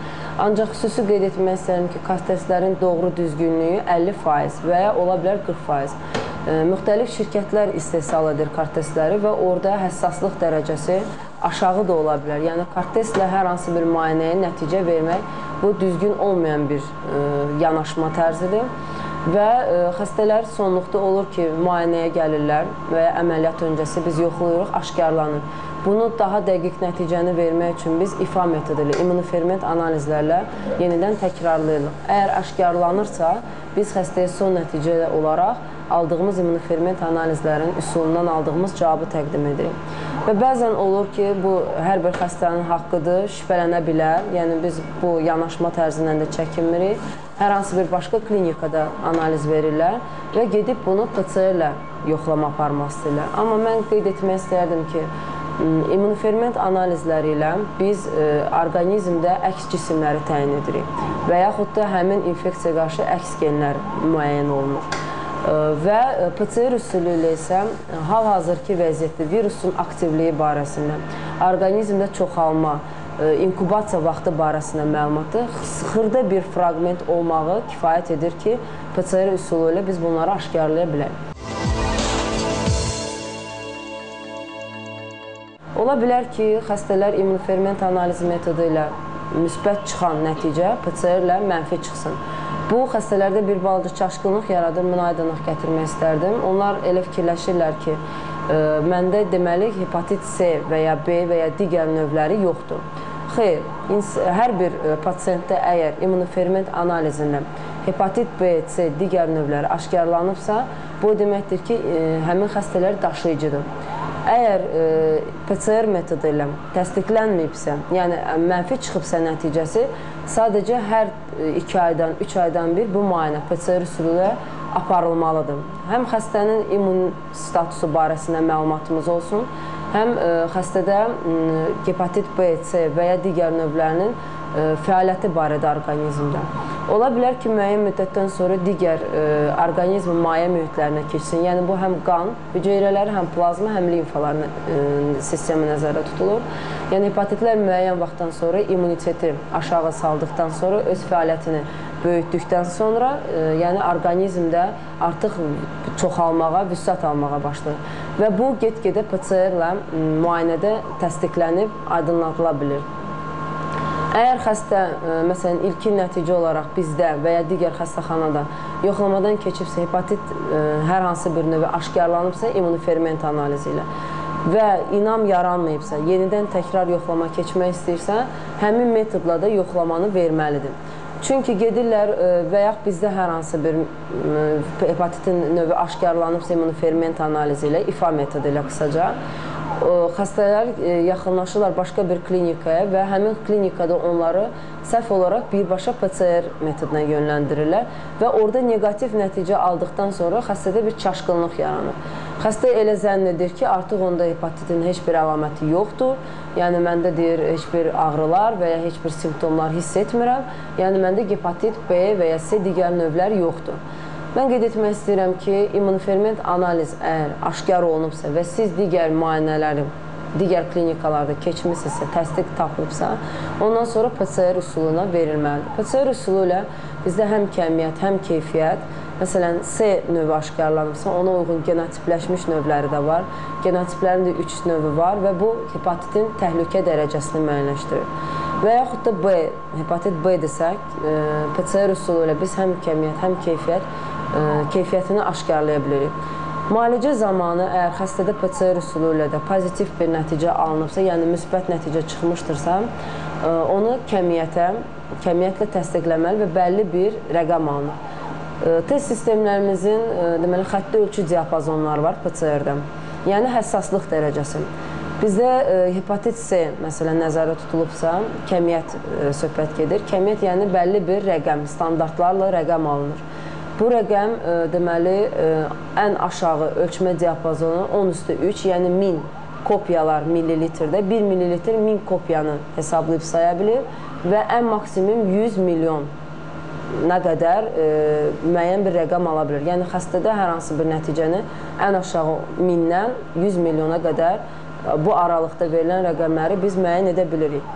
Ancaq xüsusi qeyd etmək istəyirəm ki, kart-testlərin doğru düzgünlüyü 50% və ya ola bilər 40%. Müxtəlif şirkətlər istehsal edir kart-testləri və orada həssaslıq dərəcəsi aşağı da ola bilər. Yəni, kart-testlə hər hansı bir müayinəyə nəticə vermək bu düzgün olmayan bir yanaşma tərzidir və xəstələr sonluqda olur ki, müayinəyə gəlirlər və ya əməliyyat öncəsi biz yoxlayırıq, aşkarlanır. Bunu daha dəqiq nəticəni vermək üçün biz ifa metodu ilə, immunoferment analizlərlə yenidən təkrarlayırıq. Əgər aşkarlanırsa, biz xəstəyə son nəticə olaraq aldığımız immunoferment analizlərin üsulundan aldığımız cavabı təqdim edirik. Və bəzən olur ki, bu hər bir xəstənin haqqıdır, şübhələnə bilər. Yəni, biz bu yanaşma tərzindən də çəkinmirik. Hər hansı bir başqa klinikada analiz verirlər və gedib bunu PCR-lə yoxlama aparmaq istəyirlər. Amma mən qeyd etmək istəyərdim ki, immunoferment analizləri ilə biz orqanizmdə əks cisimləri təyin edirik və yaxud da həmin infeksiyaya qarşı əks genlər müəyyən olunur. Və PCR üsulu ilə isə hal-hazırki vəziyyətdə virusun aktivliyi barəsində, orqanizmdə çoxalma, inkubasiya vaxtı barəsində məlumatı xırda bir fraqment olmağı kifayət edir ki, PCR üsulu ilə biz bunları aşkarlaya bilək. Ola bilər ki, xəstələr immunoferment analizi metodu ilə müsbət çıxan nəticə PCR ilə mənfi çıxsın. Bu, xəstələrdə bir balaca çaşqınlıq yaradır, mən aydınlıq gətirmək istərdim. Onlar elə fikirləşirlər ki, məndə deməli hepatit C və ya B və ya digər növləri yoxdur. Xeyr, hər bir pasiyentdə əgər immunoferment analizində hepatit B, C, digər növləri aşkarlanıbsa, bu deməkdir ki, həmin xəstələr daşıyıcıdır. Əgər PCR metodu ilə təsdiqlənməyibsə, yəni mənfi çıxıbsa nəticəsi, sadəcə hər 2 aydan, 3 aydan bir bu müayinə PCR üsulu ilə aparılmalıdır. Həm xəstənin immun statusu barəsində məlumatımız olsun, həm xəstədə hepatit B, C və ya digər növlərinin fəaliyyəti barədə orqanizmdə. Ola bilər ki, müəyyən müddətdən sonra digər orqanizmin maye mühitlərinə keçsin. Yəni, bu həm qan hüceyrələri, həm plazma, həm limfalar sistemi nəzərdə tutulur. Yəni, hepatitlər müəyyən vaxtdan sonra immuniteti aşağı saldıqdan sonra, öz fəaliyyətini böyütdükdən sonra, yəni orqanizmdə artıq çoxalmağa, vüsət almağa başlayır. Və bu, get-gedə PCR-lə müayinədə təsdiqlənib, aydınladıla bilir. Əgər xəstə, məsələn, ilkin nəticə olaraq bizdə və ya digər xəstəxanada yoxlamadan keçibsə, hepatit hər hansı bir növü aşkarlanıbsa, immunoferment analizi ilə və inam yaranmayıbsa, yenidən təkrar yoxlama keçmək istəyirsə, həmin metodla da yoxlamanı verməlidir. Çünki gedirlər və yaxud bizdə hər hansı bir hepatitin növü aşkarlanıbsa, immunoferment analizi ilə, ifa metodu ilə qısaca, xəstələr yaxınlaşırlar başqa bir klinikaya və həmin klinikada onları səhv olaraq birbaşa PCR metoduna yönləndirirlər və orada negativ nəticə aldıqdan sonra xəstədə bir çaşqınlıq yaranır. Xəstə elə zənn edir ki, artıq onda hepatitin heç bir əlaməti yoxdur. Yəni, məndə deyir, heç bir ağrılar və ya heç bir simptomlar hiss etmirəm. Yəni, məndə hepatit B və ya C digər növlər yoxdur. Mən qeyd etmək istəyirəm ki, immunoferment analiz əgər aşkar olunubsa və siz digər müayinələrin, digər klinikalarda keçmişsinizsə, təsdiq tapılıbsa, ondan sonra PCR üsuluna verilməlidir. PCR üsulu ilə bizdə həm kəmiyyət, həm keyfiyyət, məsələn, C növü aşkarlanıbsa, ona uyğun genotipləşmiş növləri də var. Genotiplərin də 3 növü var və bu hepatitin təhlükə dərəcəsini müəyyənləşdirir. Və yaxud da B, hepatit B desək, PCR üsulu ilə biz həm kəmiyyət, həm keyfiyyətini aşkarlaya bilirik. Müalicə zamanı əgər xəstədə PCR üsulu ilə də pozitiv bir nəticə alınıbsa, yəni müsbət nəticə çıxmışdırsa, onu kəmiyyətlə təsdiqləməli və bəlli bir rəqəm alınır. Test sistemlərimizin deməli, xətti ölçü diapazonları var PCR-də, yəni həssaslıq dərəcəsi. Bizdə hepatit C, məsələn, nəzərdə tutulubsa, kəmiyyət söhbət gedir. Kəmiyyət, yəni bəlli bir rəqəm, standartlarla rəqəm alınır. Bu rəqəm, deməli, ən aşağı ölçmə diapazonu 10^3, yəni 1000 kopyalar millilitrdə, 1 millilitr 1000 kopyanı hesablayıb saya bilir və ən maksimum 100 milyon nə qədər müəyyən bir rəqəm ala bilir. Yəni, xəstədə hər hansı bir nəticəni ən aşağı 1000-dən 100 milyona qədər bu aralıqda verilən rəqəmləri biz müəyyən edə bilirik.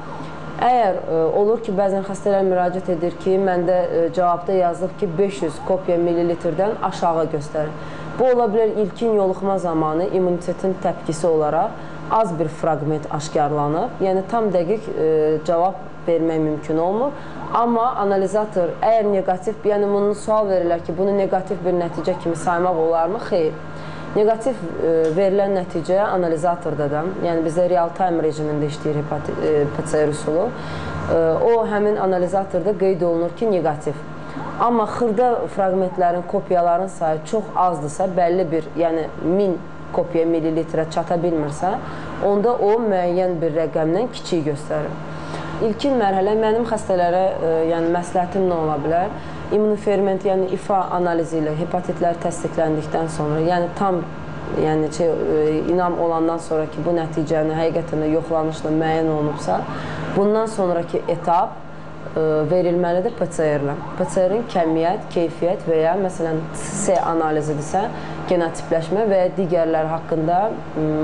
Əgər olur ki, bəzən xəstələr müraciət edir ki, məndə cavabda yazılıb ki, 500 kopya millilitrdən aşağı göstərir. Bu, ola bilər ilkin yoluxma zamanı immunitetin təpkisi olaraq az bir fraqment aşkarlanıb. Yəni, tam dəqiq cavab vermək mümkün olmur. Amma analizator əgər negativ, yəni bunu sual verirlər ki, bunu negativ bir nəticə kimi saymaq olarmı? Xeyr. Negativ verilən nəticə analizatorda da, yəni bizdə real-time rejimində işləyir PCR üsulu, o həmin analizatorda qeyd olunur ki, negativ. Amma xırda fraqmentlərin, kopyaların sayı çox azdırsa, bəlli bir, yəni 1000 kopya millilitrə çata bilmirsə, onda o müəyyən bir rəqəmdən kiçik göstərir. İlkin mərhələ mənim xəstələrə məsləhətim nə ola bilər? İmmunoferment, yəni İFA analizi ilə hepatitlər təsdiqləndikdən sonra, yəni tam inam olandan sonra ki, bu nəticəni həqiqətən də yoxlanışla müəyyən olunubsa, bundan sonraki etap verilməlidir PCR-lə. PCR-in kəmiyyət, keyfiyyət və ya məsələn C analizidirsə, genotipləşmə və ya digərləri haqqında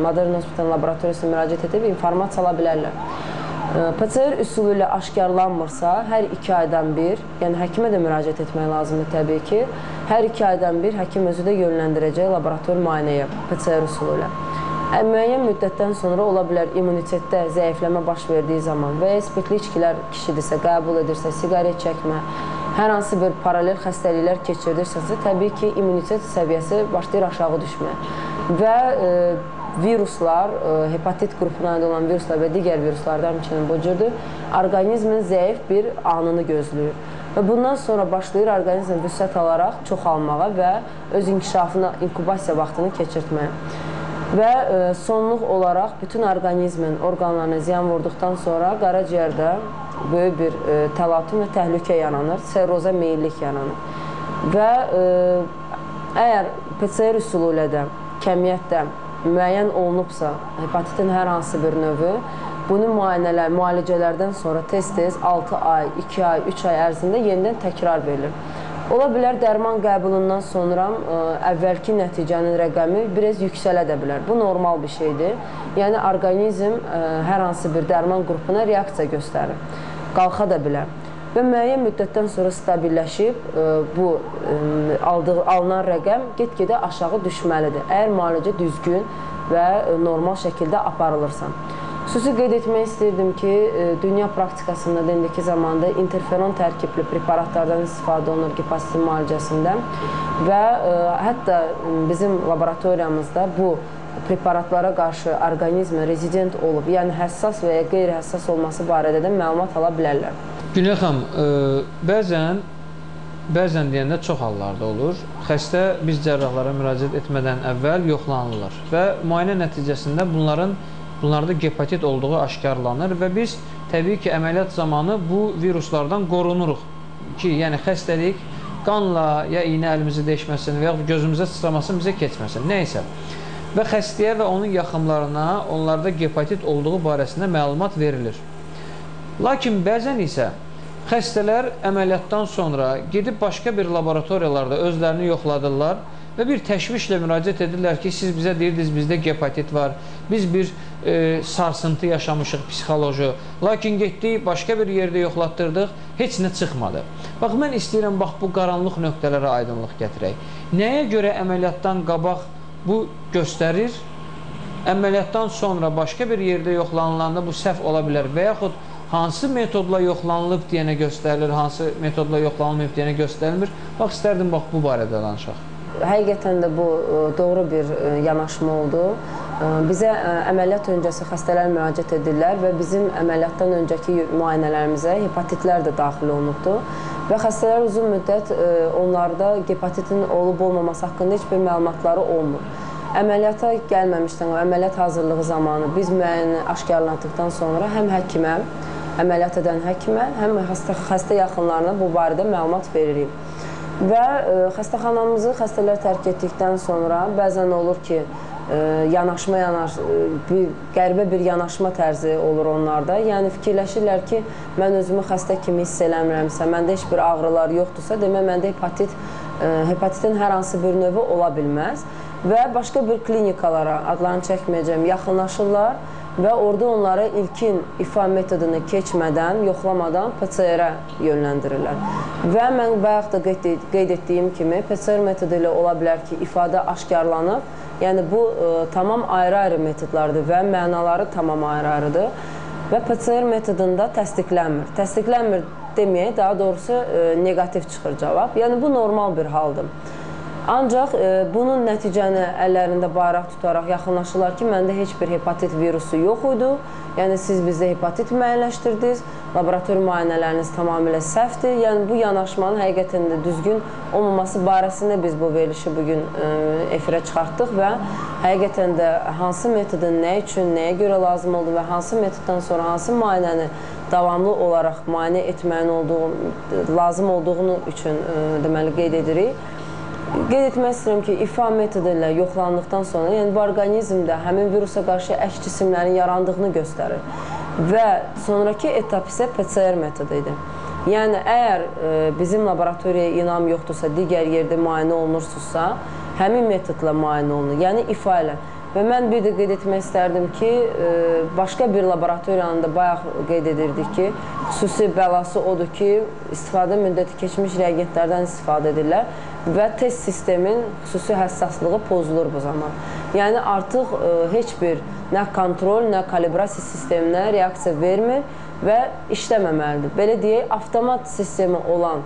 Modern Hospital laboratoriyasına müraciət edib informasiya ala bilərlər. PCR üsulu ilə aşkarlanmırsa, hər 2 aydan bir, yəni həkimə də müraciət etmək lazımdır təbii ki, hər 2 aydan bir həkim özü də yönləndirəcək laborator müayinəyə PCR üsulu ilə. Müəyyən müddətdən sonra ola bilər immunitetdə zəifləmə baş verdiyi zaman və ya spirtli içkilər kişidirsə, qəbul edirsə, siqaret çəkmə, hər hansı bir paralel xəstəliklər keçirdirsənsə, təbii ki, immunitet səviyyəsi başlayır aşağı düşməyə və viruslar, hepatit qrupuna aid olan viruslar və digər viruslardan həmçinin bu cürdür, orqanizmin zəif bir anını gözləyir. Və bundan sonra başlayır orqanizm vüsət alaraq çoxalmağa və öz inkişafına, inkubasiya vaxtını keçirtməyə. Və sonluq olaraq bütün orqanizmin orqanlarına ziyan vurduqdan sonra qaraciyərdə böyük bir təlatüm və təhlükə yaranır, serroza meyillik yaranır. Və əgər PCR üsulu ilə də, kəmiyyətdə müəyyən olunubsa, hepatitin hər hansı bir növü, bunu müalicələrdən sonra tez-tez 6 ay, 2 ay, 3 ay ərzində yenidən təkrar verilir. Ola bilər dərman qəbulundan sonra əvvəlki nəticənin rəqəmi biraz yüksələ də bilər. Bu normal bir şeydir. Yəni, orqanizm hər hansı bir dərman qrupuna reaksiya göstərir. Qalxa da bilər. Və müəyyən müddətdən sonra stabilləşib, bu alınan rəqəm get-gedə aşağı düşməlidir. Əgər müalicə düzgün və normal şəkildə aparılırsa. Xüsusi qeyd etmək istəyirdim ki, dünya praktikasında da indiki zamanda interferon tərkibli preparatlardan istifadə olunur hepatitin müalicəsində və hətta bizim laboratoriyamızda bu preparatlara qarşı orqanizmin rezident olub, yəni həssas və ya qeyri-həssas olması barədə də məlumat ala bilərlər. Günel xanım, bəzən deyəndə çox hallarda olur. Xəstə biz cərrahlara müraciət etmədən əvvəl yoxlanılır və müayinə nəticəsində bunlarda hepatit olduğu aşkarlanır və biz təbii ki, əməliyyat zamanı bu viruslardan qorunuruq ki, yəni xəstəlik qanla ya iynə əlimizi deşməsin və yaxud gözümüzə sıçramasın, bizə keçməsin, neysə. və xəstəyə və onun yaxınlarına onlarda hepatit olduğu barəsində məlumat verilir. Lakin bəzən isə xəstələr əməliyyatdan sonra gedib başqa bir laboratoriyalarda özlərini yoxladırlar və bir təşvişlə müraciət edirlər ki, siz bizə deyirdiniz, bizdə hepatit var, biz bir sarsıntı yaşamışıq, psixoloji. Lakin getdik, başqa bir yerdə yoxlatdırdıq, heç nə çıxmadı. Bax, mən istəyirəm, bax, bu qaranlıq nöqtələrə aydınlıq gətirək. Nəyə görə əməliyyatdan qabaq bu göstərir, əməliyyatdan sonra başqa bir yerdə yoxlanılanda bu səhv ola bilər və yaxud hansı metodla yoxlanılıb deyənə göstərilir, hansı metodla yoxlanılmayıb deyənə göstərilmir. Bax, istərdim, bax, bu barədə danışaq. Həqiqətən də bu doğru bir yanaşma oldu. Bizə əməliyyat öncəsi xəstələr müraciət edirlər və bizim əməliyyatdan öncəki müayinələrimizə hepatitlər də daxil olunubdur. Və xəstələr uzun müddət onlarda hepatitin olub-olmaması haqqında heç bir məlumatları olmur. Əməliyyata gəlməmişdən, əməliyyat hazırlığı zamanı biz müəyyəni aşkarladıqdan sonra həm həkimə, əməliyyat edən həkimə, həm xəstə yaxınlarına bu barədə məlumat veririk. Və xəstəxanamızı xəstələr tərk etdikdən sonra bəzən olur ki, qəribə bir yanaşma tərzi olur onlarda. Yəni fikirləşirlər ki, mən özümü xəstə kimi hiss eləmirəmsə, məndə heç bir ağrılar yoxdursa, demək məndə hepatitin hər hansı bir növü ola bilməz və başqa bir klinikalara, adlarını çəkməyəcəm, yaxınlaşırlar və orada onları ilkin ifa metodunu keçmədən, yoxlamadan PCR-ə yönləndirirlər. Və mən bayaq da qeyd etdiyim kimi, PCR metodu ilə ola bilər ki, ifadə aşkarlanıb. Yəni, bu tamam ayrı-ayrı metodlardır və mənaları tamam ayrı-ayrıdır. Və PCR metodunda təsdiqlənmir. Təsdiqlənmir deməyək, daha doğrusu negativ çıxır cavab. Yəni, bu normal bir haldır. Ancaq bunun nəticəni əllərində bayraq tutaraq yaxınlaşırlar ki, məndə heç bir hepatit virusu yox idi. Yəni, siz bizdə hepatit müəyyənləşdirdiniz, laborator müayinələriniz tamamilə səhvdir. Yəni, bu yanaşmanın həqiqətən də düzgün olmaması barəsində biz bu verilişi bugün efirə çıxartdıq və həqiqətən də hansı metodun nə üçün, nəyə görə lazım oldu və hansı metoddan sonra hansı müayinəni davamlı olaraq müayinə etməyin lazım olduğunu üçün deməli qeyd edirik. Qeyd etmək istəyirəm ki, ifa metodu ilə yoxlandıqdan sonra, yəni bu orqanizmdə həmin virusa qarşı əks cisimlərin yarandığını göstərir və sonraki etap isə PCR metodu idi. Yəni, əgər bizim laboratoriyaya inam yoxdursa, digər yerdə müayinə olunursunuzsa, həmin metodla müayinə olunur, yəni ifa ilə. Və mən bir də qeyd etmək istərdim ki, başqa bir laboratoriyanın da bayaq qeyd edirdik ki, xüsusi bəlası odur ki, istifadə müddəti keçmiş reagentlərdən istifadə edirlər və test sistemin xüsusi həssaslığı pozulur bu zaman. Yəni, artıq heç bir nə kontrol, nə kalibrasiya sisteminə reaksiya vermir və işləməməlidir. Belə deyək, avtomat sistemi olan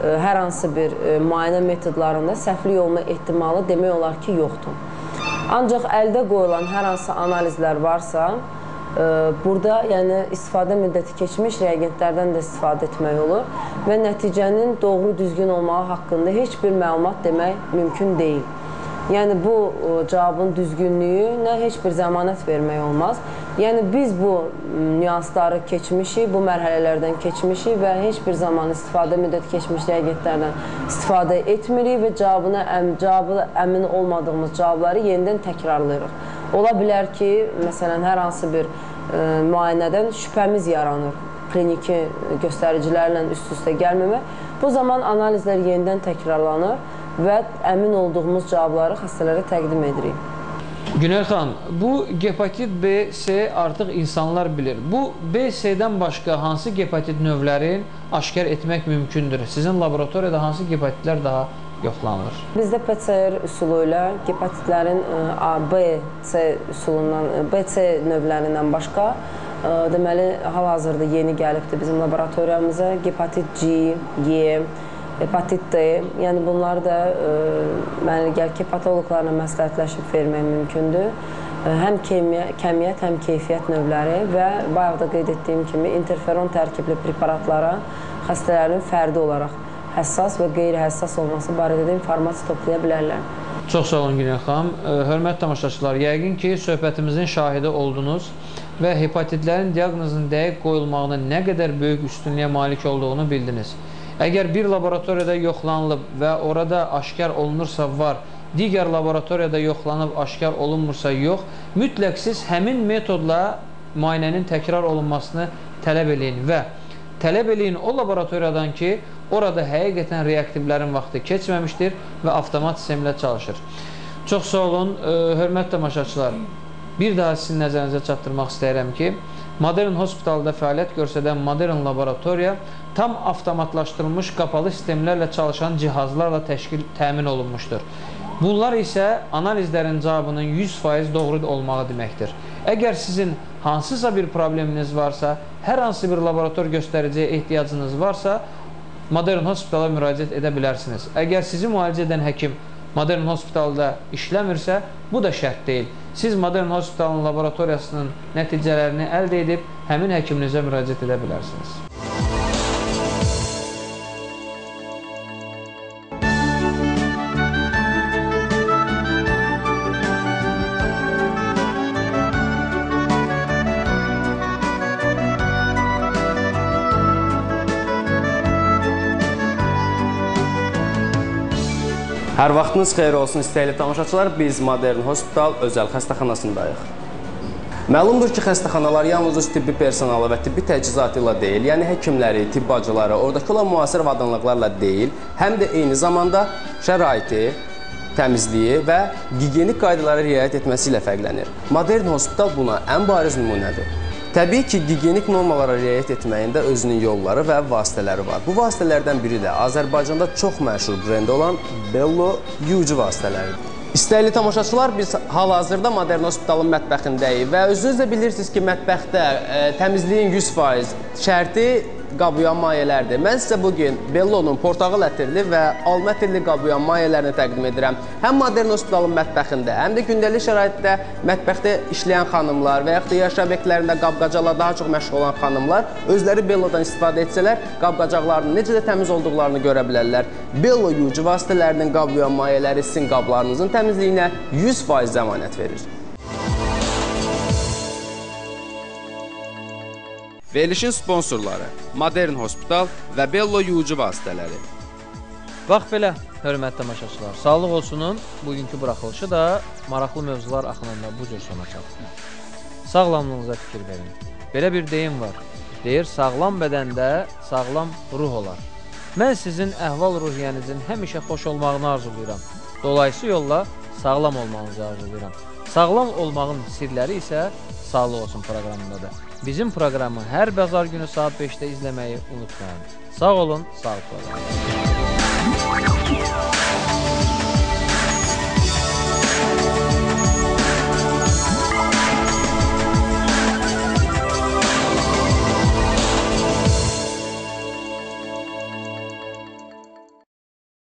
hər hansı bir müayinə metodlarında səhvlik olma ehtimalı demək olar ki, yoxdur. Ancaq əldə qoyulan hər hansı analizlər varsa, burada yəni, istifadə müddəti keçmiş reagentlərdən də istifadə etmək olur və nəticənin doğru düzgün olmağı haqqında heç bir məlumat demək mümkün deyil. Yəni, bu cavabın düzgünlüyünə heç bir zəmanət vermək olmaz. Yəni, biz bu nüansları keçmişik, bu mərhələlərdən keçmişik və heç bir zaman istifadə müddəti keçmiş reagentlərdən istifadə etmirik və cavabı əmin olmadığımız cavabları yenidən təkrarlayırıq. Ola bilər ki, məsələn, hər hansı bir müayinədən şübhəmiz yaranır, kliniki göstəricilərlə üst-üstə gəlməmək. Bu zaman analizlər yenidən təkrarlanır və əmin olduğumuz cavabları xəstələrə təqdim edirik. Günel xanım, bu hepatit B, C artıq insanlar bilir. Bu B, C-dən başqa hansı hepatit növlərini aşkar etmək mümkündür? Sizin laboratoriyada hansı hepatitlər daha yoxlanılır? Bizdə PCR üsulu ilə hepatitlərin B, C növlərindən başqa deməli, hal-hazırda yeni gəlibdir bizim laboratoriyamıza. Hepatit G, E, hepatit D, yəni bunları da hepatoloqlarla məsləhətləşib vermək mümkündür. Həm kəmiyyət, həm keyfiyyət növləri və bayaq da qeyd etdiyim kimi interferon tərkibli preparatlara xəstələrin fərdi olaraq həssas və qeyri-həssas olması barədə də informasiya toplaya bilərlər. Çox sağ olun Günel xanım. Hörmətli tamaşaçılar, yəqin ki, söhbətimizin şahidi oldunuz və hepatitlərin diaqnozunun dəqiq qoyulmağına nə qədər böyük üstünlüyə malik olduğunu bildiniz. Əgər bir laboratoriyada yoxlanılıb və orada aşkar olunursa var digər laboratoriyada yoxlanıb aşkar olunmursa yox, mütləq siz həmin metodla müayinənin təkrar olunmasını tələb eləyin və tələb eləyin o laboratoriyadan ki, orada həqiqətən reaktivlərin vaxtı keçməmişdir və avtomat sistemlə çalışır. Çox sağ olun, hörmətli tamaşaçılar. Bir daha sizin nəzərinizə çatdırmaq istəyirəm ki, Modern Hospitalda fəaliyyət göstərən Modern Laboratoriya tam avtomatlaşdırılmış qapalı sistemlərlə çalışan cihazlarla təmin olunmuşdur. Bunlar isə analizlərin cavabının 100% doğru olmağı deməkdir. Əgər sizin hansısa bir probleminiz varsa, hər hansı bir laborator göstəriciyə ehtiyacınız varsa, Modern Hospitala müraciət edə bilərsiniz. Əgər sizi müalicə edən həkim Modern Hospitalda işləmirsə, bu da şərt deyil. Siz Modern Hospitalın laboratoriyasının nəticələrini əldə edib, həmin həkiminizə müraciət edə bilərsiniz. Hər vaxtınız xeyir olsun istəyili tamaşaçılar, biz Modern Hospital özəl xəstəxanasındayıq. Məlumdur ki, xəstəxanalar yalnız öz tibbi personalı və tibbi təchizatı ilə deyil, yəni həkimləri, tibbacıları, oradakı olan müasir avadanlıqlarla deyil, həm də eyni zamanda şəraiti, təmizliyi və gigiyenik qaydalara riayət etməsi ilə fərqlənir. Modern Hospital buna ən bariz nümunədir. Təbii ki, gigiyenik normalara riayət etməyin də özünün yolları və vasitələri var. Bu vasitələrdən biri də Azərbaycanda çox məşhur brend olan Bello yuyucu vasitələridir. İstəyili tamaşaçılar, biz hal-hazırda Modern Hospitalın mətbəxindəyik və özünüz də bilirsiniz ki, mətbəxdə təmizliyin 100% şərti qabıyan mayələrdir. Mən sizə bugün Bello'nun portağal ətirli və alma ətirli qabıyan mayələrini təqdim edirəm. Həm Modern Hospitalın mətbəxində, həm də gündəlik şəraitdə mətbəxdə işləyən xanımlar və yaxud da yaşam obyektlərində qab-qacaqla daha çox məşğul olan xanımlar özləri Bello'dan istifadə etsələr, qab-qacaqlarının necə də təmiz olduqlarını görə bilərlər. Bello yuyucu vasitələrinin qabıyan mayələri sizin qablarınızın təmizliyinə 100% zəmanət verir. Verilişin sponsorları Modern Hospital və Bello yuyucu vasitələri. Bax belə, hörmətli tamaşaçılar, Sağlıq Olsunun bugünkü buraxılışı da maraqlı mövzular axınında bu cür sona çatdı. Sağlamlığınıza fikir verin. Belə bir deyim var, deyir sağlam bədəndə sağlam ruh olar. Mən sizin əhval-ruhiyyənizin həmişə xoş olmağını arzulayıram. Dolayısı yolla sağlam olmağınızı arzulayıram. Sağlam olmağın sirləri isə Sağlıq Olsun proqramındadır. Bizim proqramı hər bazar günü saat 5-də izləməyi unutmayın. Sağ olun, sağlıqla qalın.